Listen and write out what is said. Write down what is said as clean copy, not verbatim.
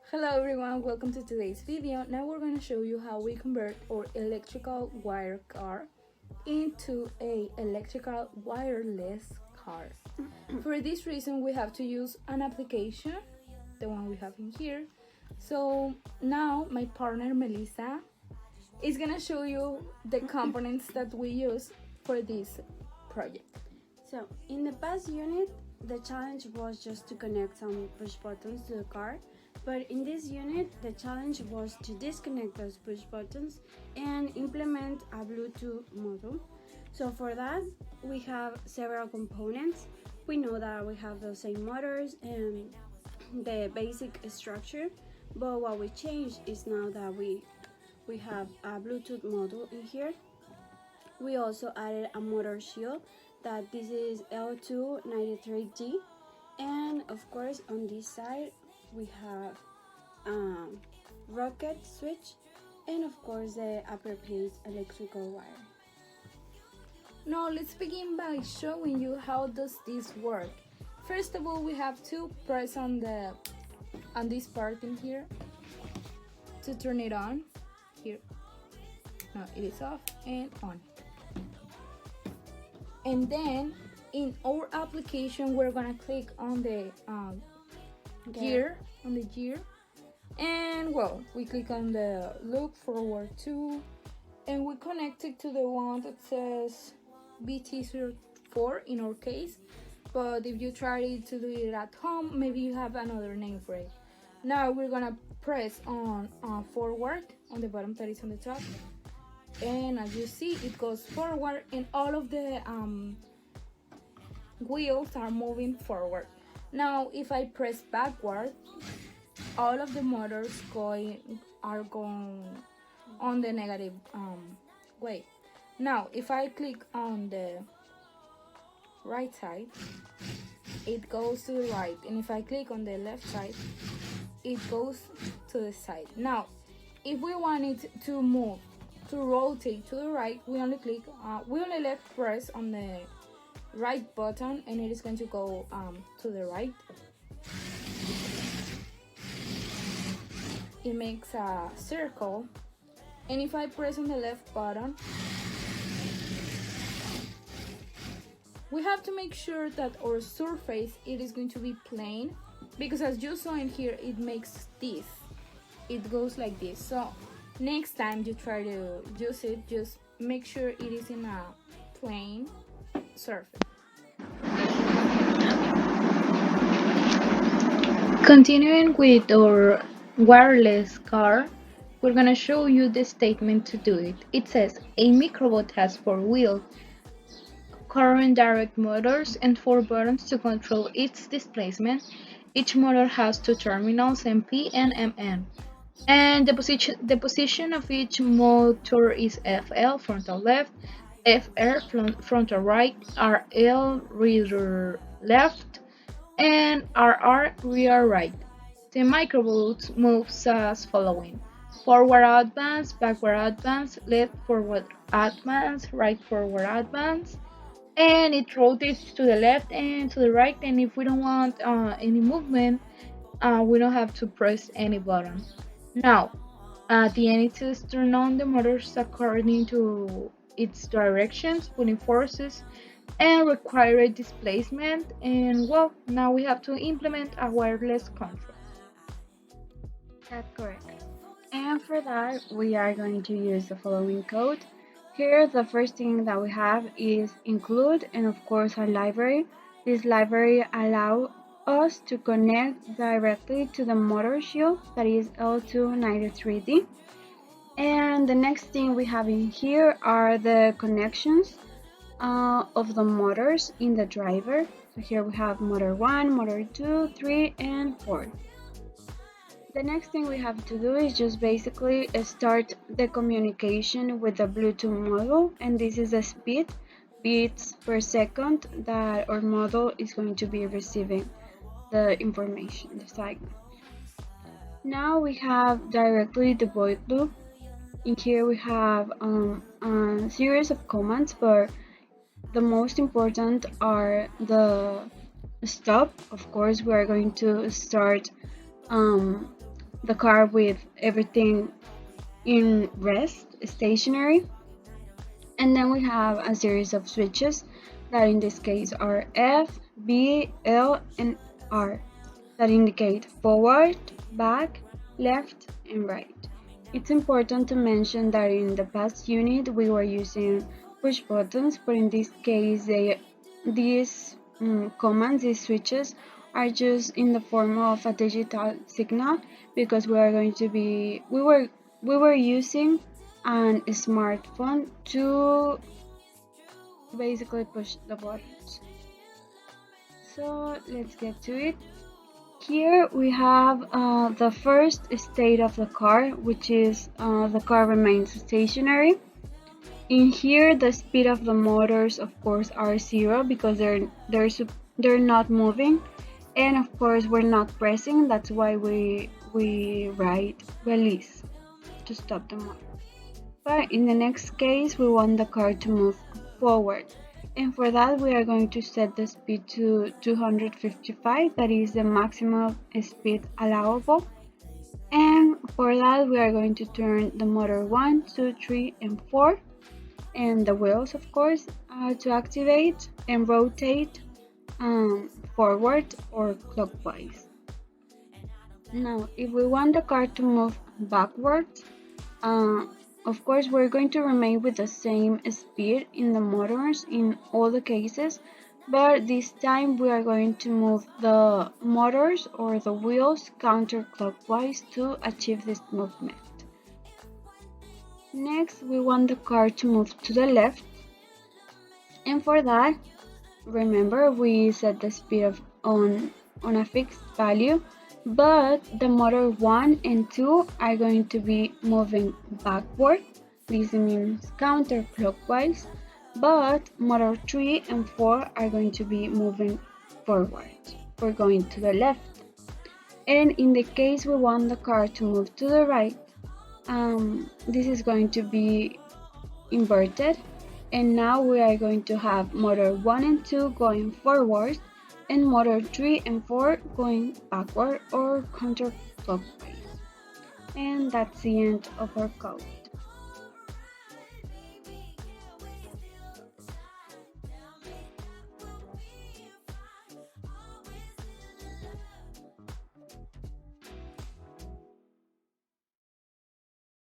Hello everyone, welcome to today's video. Now we're going to show you how we convert our electrical wire car into a electrical wireless car. For this reason we have to use an application, the one we have in here. So now my partner Melissa is going to show you the components that we use for this project. So, in the past unit, the challenge was just to connect some push buttons to the car, but in this unit, the challenge was to disconnect those push buttons and implement a Bluetooth module. So for that, we have several components. We know that we have the same motors and the basic structure, but what we changed is now that we have a Bluetooth module in here. We also added a motor shield that this is L293D, and of course on this side we have rocket switch and of course the upper plate electrical wire. Now let's begin by showing you how does this work. First of all, we have to press on this part in here to turn it on. Here, now it is off and on. And then in our application we're gonna click on the gear, and well, we click on the look forward to, and we connect it to the one that says BT04 in our case, but if you try to do it at home, maybe you have another name for it. Now we're gonna press on forward on the bottom that is on the top, and as you see it goes forward and all of the wheels are moving forward. Now if I press backward, all of the motors are going on the negative way. Now if I click on the right side, it goes to the right, and if I click on the left side, it goes to the side. Now if we want it to move, to rotate to the right, we only left press on the right button and it is going to go to the right. It makes a circle, and if I press on the left button, we have to make sure that our surface it is going to be plane, because as you saw in here it makes this, it goes like this. So next time you try to use it, just make sure it is in a plane surface. Continuing with our wireless car, we're gonna show you the statement to do it. It says a microbot has 4 wheels, current direct motors, and 4 buttons to control its displacement. Each motor has 2 terminals, MP and MN. And the position of each motor is FL, frontal left, FR, frontal right, RL, rear left, and RR, rear right. The microbot moves as following: forward advance, backward advance, left forward advance, right forward advance, and it rotates to the left and to the right. And if we don't want any movement, we don't have to press any button. Now, at the end, it says turn on the motors according to its directions, putting forces and required displacement. And well, now we have to implement a wireless control. That's correct. And for that, we are going to use the following code. Here, the first thing that we have is include, and of course, a library. This library allows us to connect directly to the motor shield, that is L293D. And the next thing we have in here are the connections of the motors in the driver. So here we have motor 1, motor 2, 3, and 4. The next thing we have to do is just basically start the communication with the Bluetooth module, and this is the speed, beats per second, that our model is going to be receiving the information, the signal. Now we have directly the void loop. In here we have a series of commands, but the most important are the stop. Of course, we are going to start the car with everything in rest, stationary. And then we have a series of switches that in this case are F, B, L, and R that indicate forward, back, left, and right. It's important to mention that in the past unit we were using push buttons, but in this case these commands, these switches, are just in the form of a digital signal because we were using an smartphone to basically push the buttons. So let's get to it. Here we have the first state of the car, which is the car remains stationary. In here, the speed of the motors, of course, are zero because they're not moving, and of course we're not pressing. That's why we write release to stop the motor. But in the next case, we want the car to move forward. And for that, we are going to set the speed to 255, that is the maximum speed allowable. And for that, we are going to turn the motor 1, 2, 3, and 4, and the wheels, of course, to activate and rotate forward or clockwise. Now, if we want the car to move backwards, uh, of course, we're going to remain with the same speed in the motors in all the cases, but this time we are going to move the motors or the wheels counterclockwise to achieve this movement. Next, we want the car to move to the left, and for that, remember we set the speed on a fixed value, but the motor 1 and 2 are going to be moving backward. This means counterclockwise, but motor 3 and 4 are going to be moving forward. We're going to the left. And in the case we want the car to move to the right, this is going to be inverted, and now we are going to have motor 1 and 2 going forward and motor 3 and 4 going backward or counterclockwise. And that's the end of our code.